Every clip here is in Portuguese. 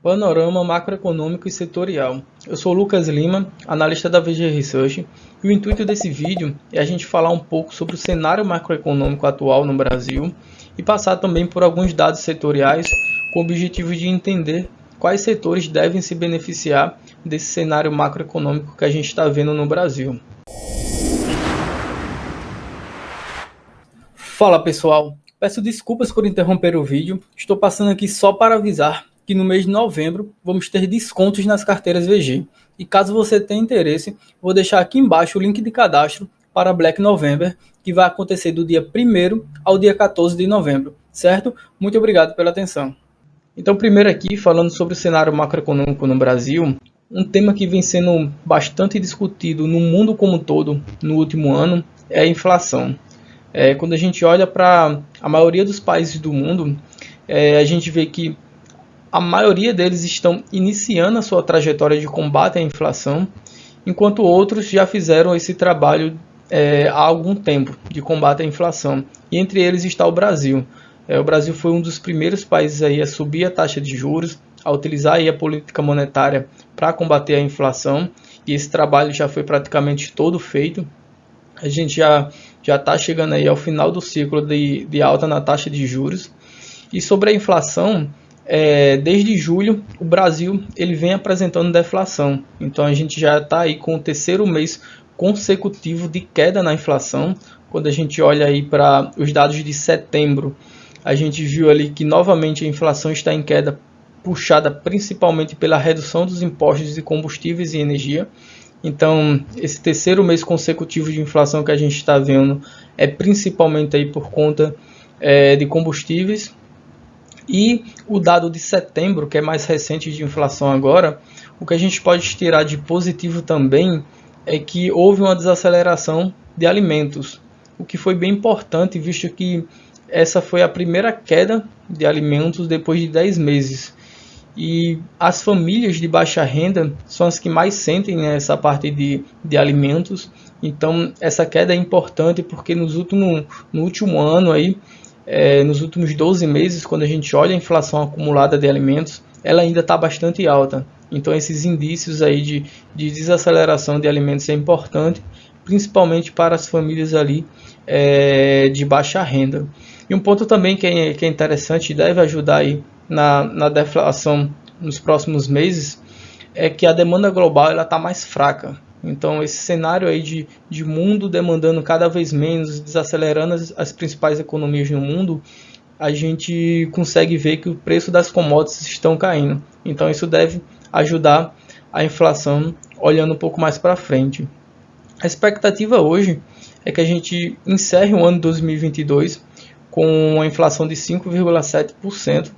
Panorama macroeconômico e setorial. Eu sou Lucas Lima, analista da VG Research, e o intuito desse vídeo é a gente falar um pouco sobre o cenário macroeconômico atual no Brasil e passar também por alguns dados setoriais com o objetivo de entender quais setores devem se beneficiar desse cenário macroeconômico que a gente está vendo no Brasil. Fala pessoal, peço desculpas por interromper o vídeo, estou passando aqui só para avisar que no mês de novembro vamos ter descontos nas carteiras VG. E caso você tenha interesse, vou deixar aqui embaixo o link de cadastro para Black November, que vai acontecer do dia 1º ao dia 14 de novembro, certo? Muito obrigado pela atenção. Então, primeiro aqui, falando sobre o cenário macroeconômico no Brasil, um tema que vem sendo bastante discutido no mundo como um todo no último ano é a inflação. Quando a gente olha para a maioria dos países do mundo, a gente vê que a maioria deles estão iniciando a sua trajetória de combate à inflação, enquanto outros já fizeram esse trabalho há algum tempo de combate à inflação. E entre eles está o Brasil. O Brasil foi um dos primeiros países aí a subir a taxa de juros, a utilizar aí a política monetária para combater a inflação, e esse trabalho já foi praticamente todo feito. A gente já está chegando aí ao final do ciclo de alta na taxa de juros. E sobre a inflação, desde julho o Brasil ele vem apresentando deflação. Então a gente já está aí com o terceiro mês consecutivo de queda na inflação. Quando a gente olha aí para os dados de setembro, a gente viu ali que novamente a inflação está em queda, puxada principalmente pela redução dos impostos de combustíveis e energia. Então, esse terceiro mês consecutivo de inflação que a gente está vendo é principalmente aí por conta de combustíveis. E o dado de setembro, que é mais recente de inflação agora, o que a gente pode tirar de positivo também é que houve uma desaceleração de alimentos, o que foi bem importante, visto que essa foi a primeira queda de alimentos depois de 10 meses. E as famílias de baixa renda são as que mais sentem essa parte de alimentos. Então essa queda é importante porque no último ano, aí, nos últimos 12 meses, quando a gente olha a inflação acumulada de alimentos, ela ainda está bastante alta. Então esses indícios aí de desaceleração de alimentos é importante, principalmente para as famílias ali de baixa renda. E um ponto também que é interessante e deve ajudar aí na deflação nos próximos meses é que a demanda global está mais fraca. Então esse cenário aí de mundo demandando cada vez menos, desacelerando as principais economias no mundo, a gente consegue ver que o preço das commodities estão caindo. Então isso deve ajudar a inflação olhando um pouco mais para frente. A expectativa hoje é que a gente encerre o ano 2022 com uma inflação de 5,7%.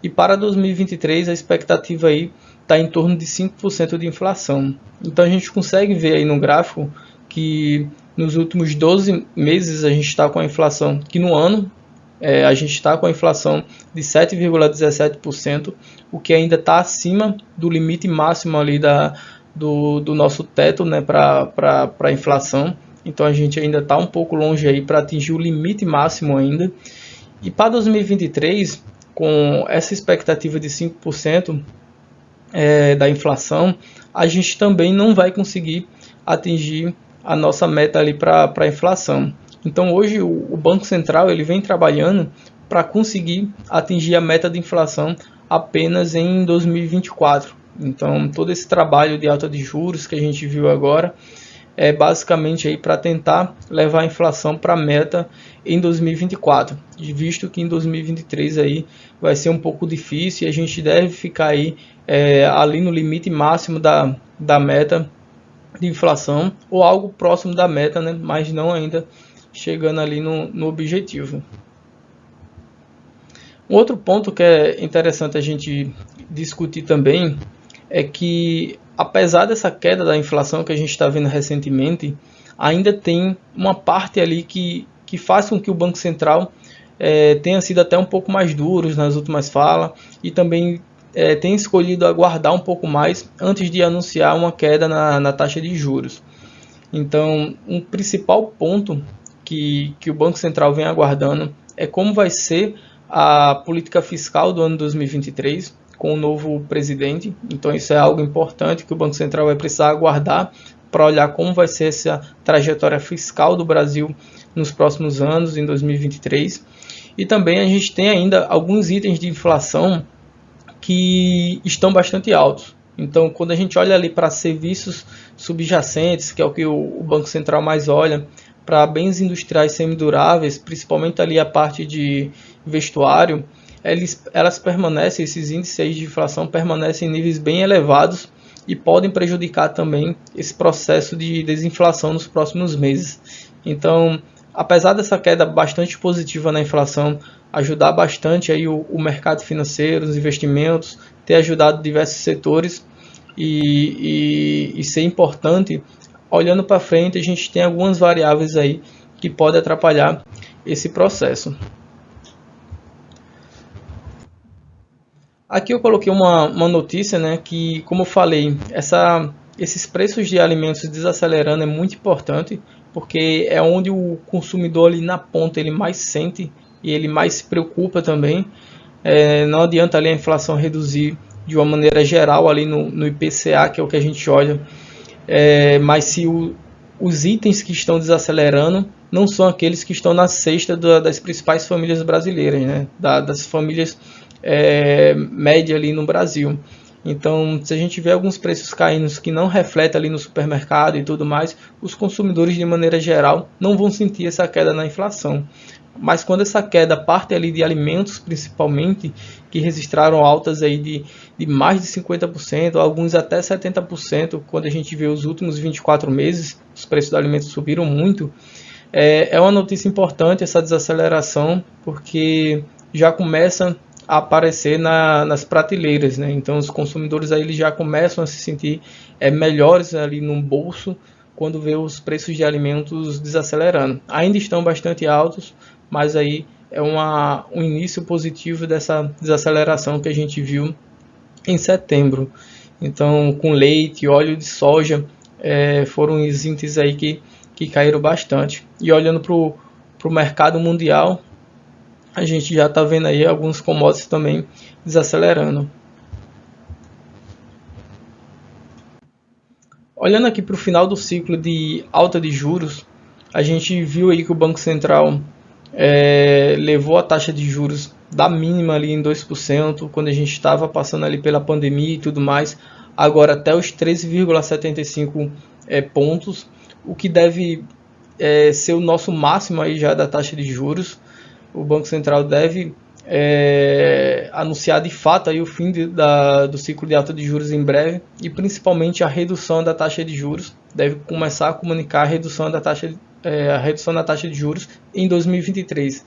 E para 2023 a expectativa aí está em torno de 5% de inflação. Então a gente consegue ver aí no gráfico que nos últimos 12 meses a gente está com a inflação, que no ano a gente está com a inflação de 7,17%, o que ainda está acima do limite máximo ali do nosso teto, né, para a inflação. Então a gente ainda está um pouco longe aí para atingir o limite máximo ainda. E para 2023, com essa expectativa de 5% da inflação, a gente também não vai conseguir atingir a nossa meta ali para a inflação. Então hoje o Banco Central ele vem trabalhando para conseguir atingir a meta de inflação apenas em 2024. Então todo esse trabalho de alta de juros que a gente viu agora é basicamente aí para tentar levar a inflação para a meta em 2024, visto que em 2023 aí vai ser um pouco difícil e a gente deve ficar aí ali no limite máximo da meta de inflação ou algo próximo da meta, né? Mas não ainda chegando ali no objetivo. Um outro ponto que é interessante a gente discutir também é que, apesar dessa queda da inflação que a gente está vendo recentemente, ainda tem uma parte ali que faz com que o Banco Central tenha sido até um pouco mais duro nas últimas falas e também tenha escolhido aguardar um pouco mais antes de anunciar uma queda na taxa de juros. Então, um principal ponto que o Banco Central vem aguardando é como vai ser a política fiscal do ano 2023, com o novo presidente. Então isso é algo importante que o Banco Central vai precisar aguardar para olhar como vai ser essa trajetória fiscal do Brasil nos próximos anos, em 2023. E também a gente tem ainda alguns itens de inflação que estão bastante altos. Então, quando a gente olha ali para serviços subjacentes, que é o que o Banco Central mais olha, para bens industriais semiduráveis, principalmente ali a parte de vestuário, elas permanecem, esses índices de inflação permanecem em níveis bem elevados e podem prejudicar também esse processo de desinflação nos próximos meses. Então, apesar dessa queda bastante positiva na inflação, ajudar bastante aí o mercado financeiro, os investimentos, ter ajudado diversos setores e ser importante, olhando para frente, a gente tem algumas variáveis aí que podem atrapalhar esse processo. Aqui eu coloquei uma notícia, né, que, como eu falei, esses preços de alimentos desacelerando é muito importante, porque é onde o consumidor ali na ponta ele mais sente e ele mais se preocupa também. Não adianta ali a inflação reduzir de uma maneira geral ali no IPCA, que é o que a gente olha, mas se os itens que estão desacelerando não são aqueles que estão na cesta das principais famílias brasileiras, né, das famílias média ali no Brasil. Então, se a gente vê alguns preços caindo que não refletem ali no supermercado e tudo mais, os consumidores de maneira geral não vão sentir essa queda na inflação. Mas quando essa queda parte ali de alimentos, principalmente, que registraram altas aí de mais de 50%, alguns até 70%, quando a gente vê os últimos 24 meses, os preços dos alimentos subiram muito, é uma notícia importante essa desaceleração, porque já começa a aparecer nas prateleiras, né? Então os consumidores aí eles já começam a se sentir melhores ali no bolso quando vê os preços de alimentos desacelerando. Ainda estão bastante altos, mas aí é um início positivo dessa desaceleração que a gente viu em setembro. Então, com leite, óleo de soja, foram os índices aí que caíram bastante. E olhando para o mercado mundial, a gente já está vendo aí alguns commodities também desacelerando. Olhando aqui para o final do ciclo de alta de juros, a gente viu aí que o Banco Central levou a taxa de juros da mínima ali em 2%, quando a gente estava passando ali pela pandemia e tudo mais, agora até os 13,75 pontos, o que deve ser o nosso máximo aí já da taxa de juros. O Banco Central deve anunciar de fato aí o fim do ciclo de alta de juros em breve, e principalmente a redução da taxa de juros. Deve começar a comunicar a redução da taxa de juros em 2023,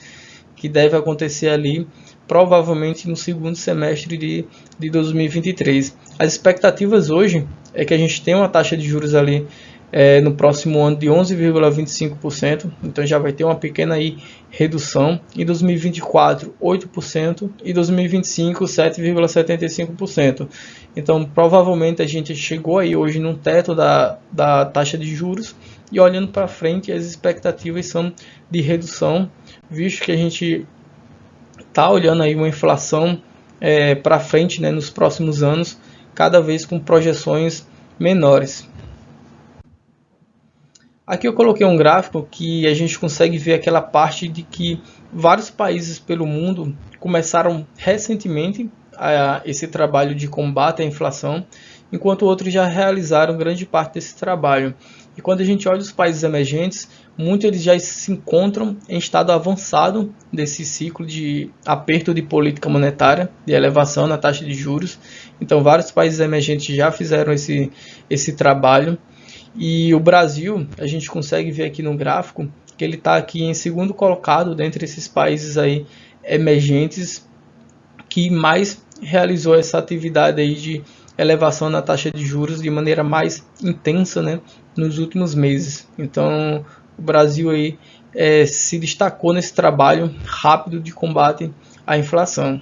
que deve acontecer ali provavelmente no segundo semestre de 2023. As expectativas hoje é que a gente tenha uma taxa de juros ali no próximo ano de 11,25%, então já vai ter uma pequena aí redução. Em 2024, 8%, e 2025, 7,75%. Então, provavelmente a gente chegou aí hoje num teto da taxa de juros, e olhando para frente, as expectativas são de redução, visto que a gente está olhando aí uma inflação para frente, né, nos próximos anos, cada vez com projeções menores. Aqui eu coloquei um gráfico que a gente consegue ver aquela parte de que vários países pelo mundo começaram recentemente esse trabalho de combate à inflação, enquanto outros já realizaram grande parte desse trabalho. E quando a gente olha os países emergentes, muitos eles já se encontram em estado avançado desse ciclo de aperto de política monetária, de elevação na taxa de juros. Então vários países emergentes já fizeram esse trabalho. E o Brasil, a gente consegue ver aqui no gráfico que ele está aqui em segundo colocado dentre esses países aí emergentes que mais realizou essa atividade aí de elevação na taxa de juros de maneira mais intensa, né, nos últimos meses. Então o Brasil aí se destacou nesse trabalho rápido de combate à inflação.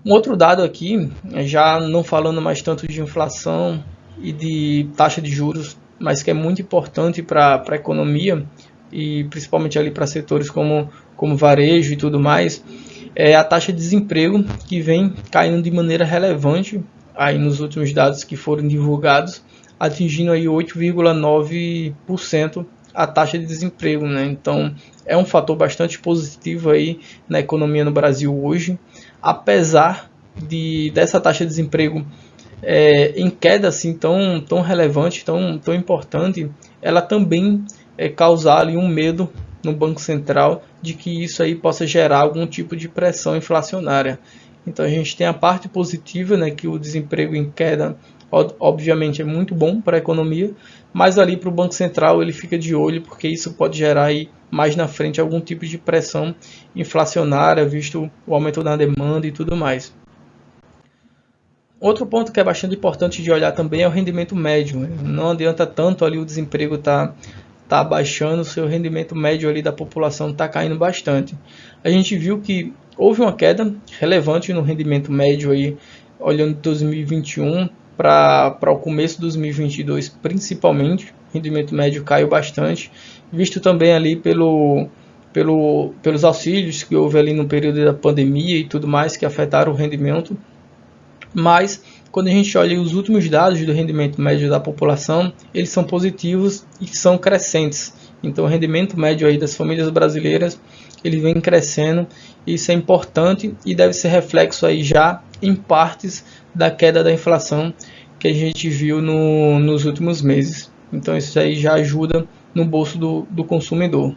Um outro dado aqui, já não falando mais tanto de inflação e de taxa de juros, mas que é muito importante para a economia, e principalmente ali para setores como varejo e tudo mais, é a taxa de desemprego, que vem caindo de maneira relevante aí nos últimos dados que foram divulgados, atingindo aí 8,9% a taxa de desemprego, né? Então é um fator bastante positivo aí na economia no Brasil hoje, apesar dessa taxa de desemprego em queda assim tão relevante, tão importante, ela também causar ali um medo no Banco Central de que isso aí possa gerar algum tipo de pressão inflacionária. Então a gente tem a parte positiva, né, que o desemprego em queda obviamente é muito bom para a economia, mas ali para o Banco Central ele fica de olho, porque isso pode gerar aí mais na frente algum tipo de pressão inflacionária, visto o aumento na demanda e tudo mais. Outro ponto que é bastante importante de olhar também é o rendimento médio. Não adianta tanto ali o desemprego tá baixando, o seu rendimento médio ali da população está caindo bastante. A gente viu que houve uma queda relevante no rendimento médio aí, olhando de 2021 para o começo de 2022, principalmente. O rendimento médio caiu bastante, visto também ali pelos auxílios que houve ali no período da pandemia e tudo mais, que afetaram o rendimento. Mas quando a gente olha os últimos dados do rendimento médio da população, eles são positivos e são crescentes. Então o rendimento médio aí das famílias brasileiras, ele vem crescendo, e isso é importante e deve ser reflexo aí já em partes da queda da inflação que a gente viu nos últimos meses. Então isso aí já ajuda no bolso do consumidor.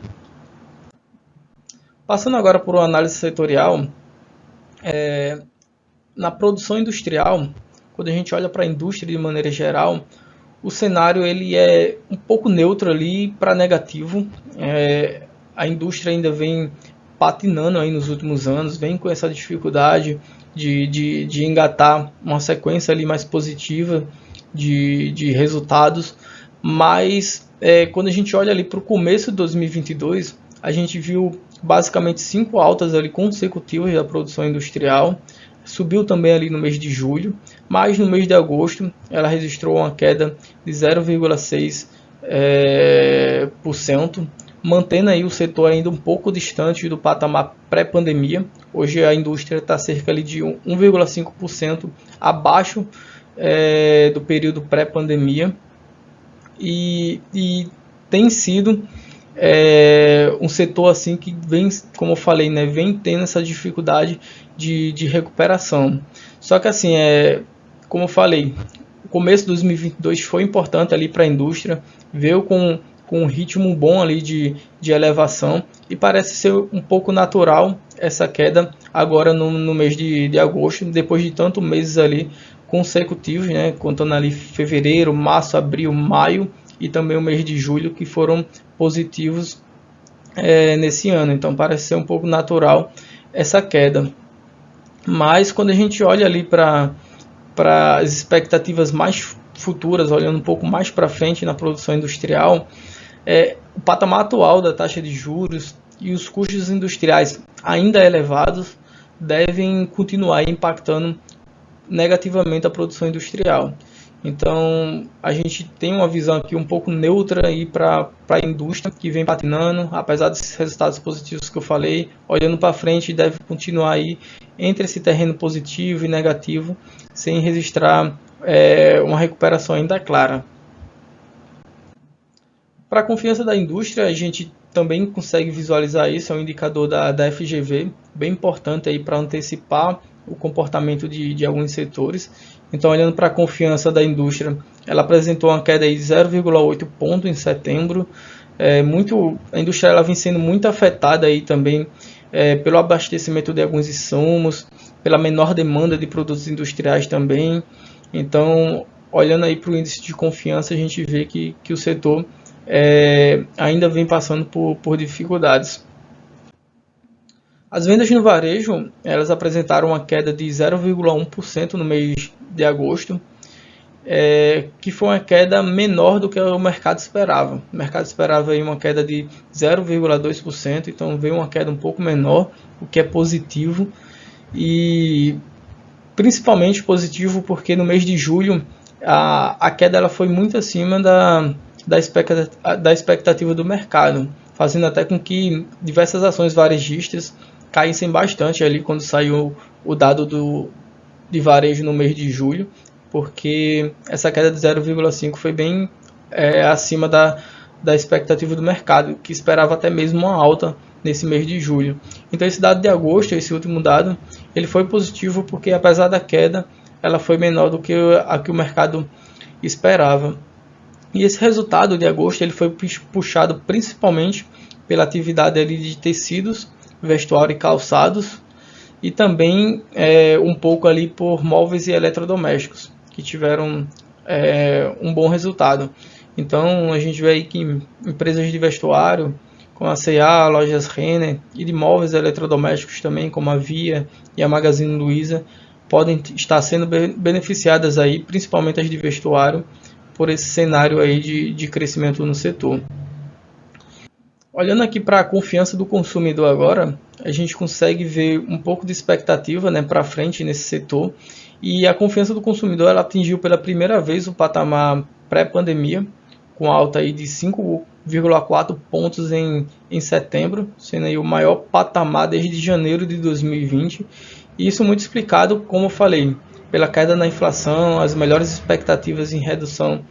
Passando agora por uma análise setorial, na produção industrial, quando a gente olha para a indústria de maneira geral, o cenário ele é um pouco neutro ali para negativo. A indústria ainda vem patinando aí nos últimos anos, vem com essa dificuldade de engatar uma sequência ali mais positiva de resultados, mas quando a gente olha ali para o começo de 2022, a gente viu basicamente 5 altas ali consecutivas da produção industrial. Subiu também ali no mês de julho, mas no mês de agosto ela registrou uma queda de 0,6%, mantendo aí o setor ainda um pouco distante do patamar pré-pandemia. Hoje a indústria está cerca ali de 1,5% abaixo do período pré-pandemia, e tem sido um setor assim que vem, como eu falei, né, vem tendo essa dificuldade de recuperação. Só que assim, como eu falei, o começo de 2022 foi importante ali para a indústria, veio com um ritmo bom ali de elevação, e parece ser um pouco natural essa queda agora no mês de agosto, depois de tantos meses ali consecutivos, né, contando ali fevereiro, março, abril, maio e também o mês de julho, que foram positivos nesse ano. Então parece ser um pouco natural essa queda. Mas quando a gente olha ali para as expectativas mais futuras, olhando um pouco mais para frente na produção industrial, o patamar atual da taxa de juros e os custos industriais ainda elevados devem continuar impactando negativamente a produção industrial. Então a gente tem uma visão aqui um pouco neutra para a indústria, que vem patinando, apesar desses resultados positivos que eu falei. Olhando para frente, deve continuar aí entre esse terreno positivo e negativo, sem registrar uma recuperação ainda clara. Para a confiança da indústria, a gente também consegue visualizar isso, é um indicador da FGV, bem importante aí para antecipar o comportamento de alguns setores. Então, olhando para a confiança da indústria, ela apresentou uma queda de 0,8 ponto em setembro. A indústria ela vem sendo muito afetada aí também pelo abastecimento de alguns insumos, pela menor demanda de produtos industriais também. Então, olhando aí para o índice de confiança, a gente vê que o setor ainda vem passando por dificuldades. As vendas no varejo, elas apresentaram uma queda de 0,1% no mês de agosto, que foi uma queda menor do que o mercado esperava. O mercado esperava aí uma queda de 0,2%, então veio uma queda um pouco menor, o que é positivo, e principalmente positivo porque no mês de julho a queda ela foi muito acima da expectativa do mercado, fazendo até com que diversas ações varejistas caíssem bastante ali quando saiu o dado de varejo no mês de julho, porque essa queda de 0,5 foi bem acima da expectativa do mercado, que esperava até mesmo uma alta nesse mês de julho. Então esse dado de agosto, esse último dado, ele foi positivo porque apesar da queda, ela foi menor do que a que o mercado esperava. E esse resultado de agosto ele foi puxado principalmente pela atividade ali de tecidos, vestuário e calçados, e também um pouco ali por móveis e eletrodomésticos, que tiveram um bom resultado. Então a gente vê aí que empresas de vestuário, como a C&A, lojas Renner, e de móveis e eletrodomésticos também, como a Via e a Magazine Luiza, podem estar sendo beneficiadas aí, principalmente as de vestuário, por esse cenário aí de crescimento no setor. Olhando aqui para a confiança do consumidor agora, a gente consegue ver um pouco de expectativa, né, para frente nesse setor. E a confiança do consumidor ela atingiu pela primeira vez o patamar pré-pandemia, com alta aí de 5,4 pontos em setembro, sendo aí o maior patamar desde janeiro de 2020. E isso muito explicado, como eu falei, pela queda na inflação, as melhores expectativas em redução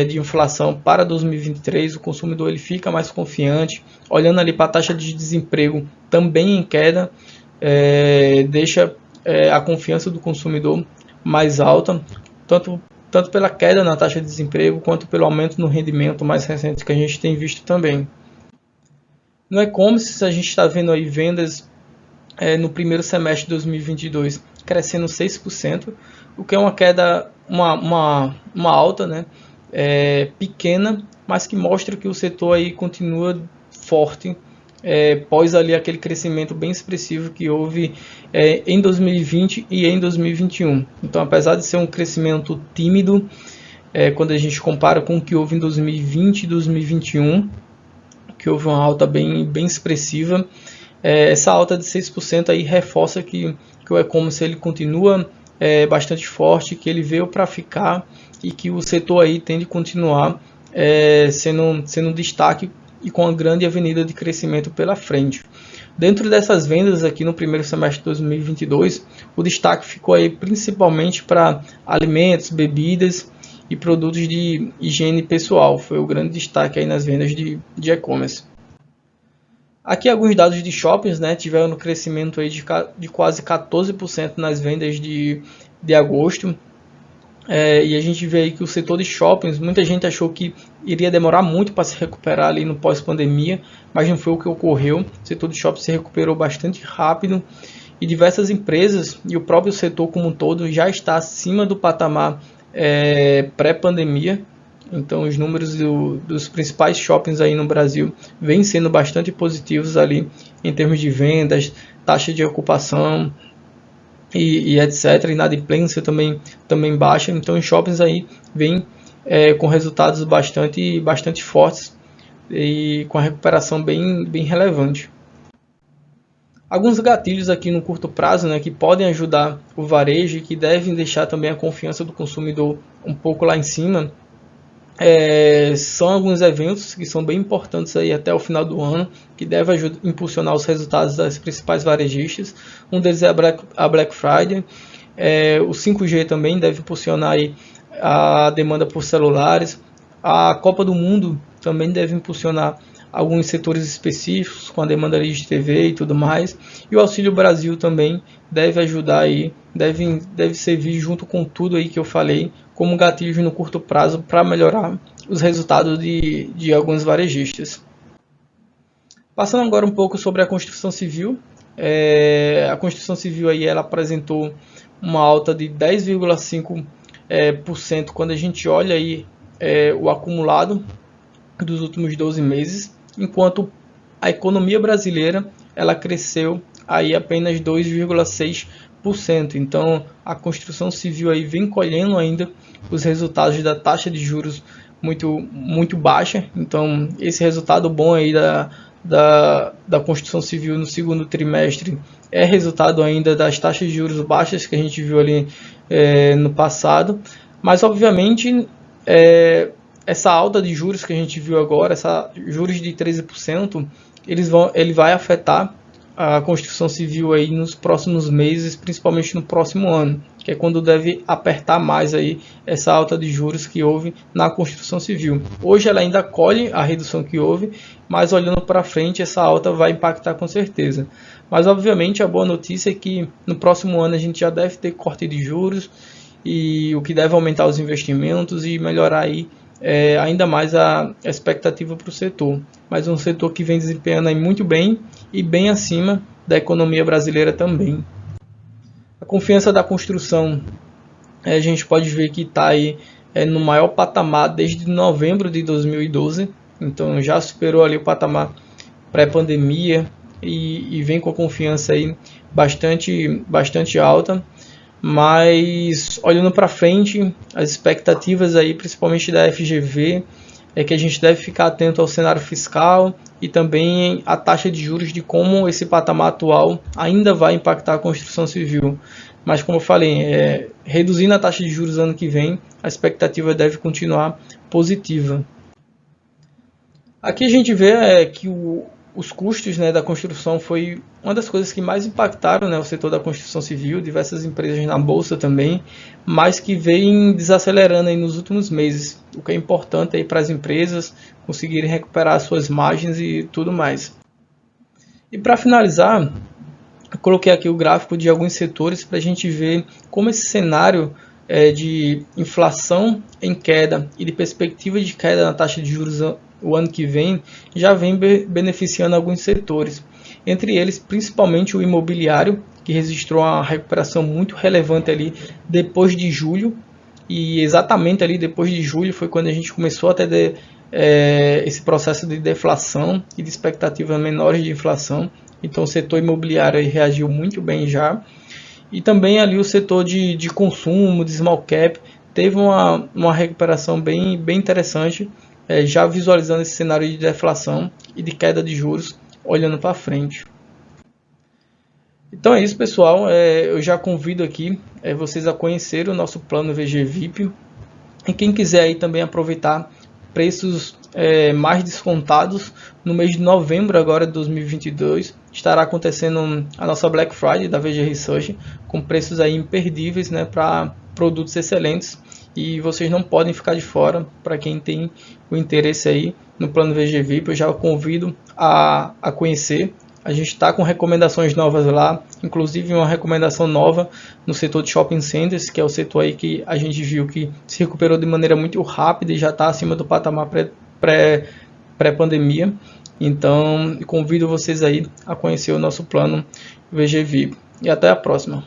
de inflação para 2023, o consumidor ele fica mais confiante, olhando ali para a taxa de desemprego também em queda, deixa a confiança do consumidor mais alta, tanto pela queda na taxa de desemprego, quanto pelo aumento no rendimento mais recente que a gente tem visto também. No e-commerce, a gente está vendo aí vendas no primeiro semestre de 2022 crescendo 6%, o que é uma queda, uma alta, né? Pequena, mas que mostra que o setor aí continua forte, pós ali aquele crescimento bem expressivo que houve em 2020 e em 2021. Então, apesar de ser um crescimento tímido, quando a gente compara com o que houve em 2020 e 2021, que houve uma alta bem expressiva, essa alta de 6% aí reforça que o e-commerce ele continua bastante forte, que ele veio para ficar e que o setor aí tende a continuar sendo um destaque e com uma grande avenida de crescimento pela frente. Dentro dessas vendas aqui no primeiro semestre de 2022, o destaque ficou aí principalmente para alimentos, bebidas e produtos de higiene pessoal. Foi o grande destaque aí nas vendas de e-commerce. Aqui alguns dados de shoppings, né, tiveram um crescimento aí de quase 14% nas vendas de agosto. E a gente vê aí que o setor de shoppings, muita gente achou que iria demorar muito para se recuperar ali no pós-pandemia, mas não foi o que ocorreu. O setor de shopping se recuperou bastante rápido e diversas empresas e o próprio setor como um todo já está acima do patamar pré-pandemia. Então os números dos principais shoppings aí no Brasil vêm sendo bastante positivos ali em termos de vendas, taxa de ocupação e etc. Inadimplência também baixa. Então os shoppings aí vêm com resultados bastante fortes e com a recuperação bem relevante. Alguns gatilhos aqui no curto prazo, né, que podem ajudar o varejo e que devem deixar também a confiança do consumidor um pouco lá em cima. São alguns eventos que são bem importantes aí até o final do ano, que devem impulsionar os resultados das principais varejistas. Um deles é a Black Friday. O 5G também deve impulsionar aí a demanda por celulares. A Copa do Mundo também deve impulsionar alguns setores específicos com a demanda de TV e tudo mais. E o Auxílio Brasil também deve ajudar aí, deve servir junto com tudo aí que eu falei como gatilho no curto prazo para melhorar os resultados de alguns varejistas. Passando agora um pouco sobre a construção civil. A construção civil aí ela apresentou uma alta de 10,5% quando a gente olha aí o acumulado dos últimos 12 meses, enquanto a economia brasileira ela cresceu aí apenas 2,6%. Então a construção civil aí vem colhendo ainda os resultados da taxa de juros muito baixa. Então esse resultado bom aí da construção civil no segundo trimestre é resultado ainda das taxas de juros baixas que a gente viu ali no passado, mas obviamente essa alta de juros que a gente viu agora, essa juros de 13%, ele vai afetar a construção civil aí nos próximos meses, principalmente no próximo ano, que é quando deve apertar mais aí essa alta de juros que houve na construção civil. Hoje ela ainda colhe a redução que houve, mas olhando para frente essa alta vai impactar com certeza. Mas obviamente a boa notícia é que no próximo ano a gente já deve ter corte de juros, e o que deve aumentar os investimentos e melhorar aí ainda mais a expectativa para o setor. Mas um setor que vem desempenhando aí muito bem e bem acima da economia brasileira também. A confiança da construção, a gente pode ver que está aí no maior patamar desde novembro de 2012, então já superou ali o patamar pré-pandemia e vem com a confiança aí bastante alta. Mas olhando para frente, as expectativas aí, principalmente da FGV, é que a gente deve ficar atento ao cenário fiscal e também à taxa de juros, de como esse patamar atual ainda vai impactar a construção civil. Mas como eu falei, reduzindo a taxa de juros ano que vem, a expectativa deve continuar positiva. Aqui a gente vê que os custos, né, da construção foi uma das coisas que mais impactaram, né, o setor da construção civil, diversas empresas na bolsa também, mas que vem desacelerando aí nos últimos meses, o que é importante aí para as empresas conseguirem recuperar suas margens e tudo mais. E para finalizar, eu coloquei aqui o gráfico de alguns setores para a gente ver como esse cenário de inflação em queda e de perspectiva de queda na taxa de juros o ano que vem já vem beneficiando alguns setores, entre eles principalmente o imobiliário, que registrou uma recuperação muito relevante ali depois de julho, e exatamente ali depois de julho foi quando a gente começou a ter esse processo de deflação e de expectativas menores de inflação. Então o setor imobiliário aí reagiu muito bem já, e também ali o setor de consumo, de small cap, teve uma recuperação bem interessante, já visualizando esse cenário de deflação e de queda de juros, olhando para frente. Então é isso, pessoal. Eu já convido aqui vocês a conhecer o nosso plano VG VIP. E quem quiser aí também aproveitar preços mais descontados, no mês de novembro agora de 2022, estará acontecendo a nossa Black Friday da VG Research, com preços aí imperdíveis, né, para produtos excelentes. E vocês não podem ficar de fora. Para quem tem o interesse aí no plano VG VIP, eu já convido a conhecer. A gente está com recomendações novas lá, inclusive uma recomendação nova no setor de shopping centers, que é o setor aí que a gente viu que se recuperou de maneira muito rápida e já está acima do patamar pré-pandemia. Então, convido vocês aí a conhecer o nosso plano VG VIP. E até a próxima.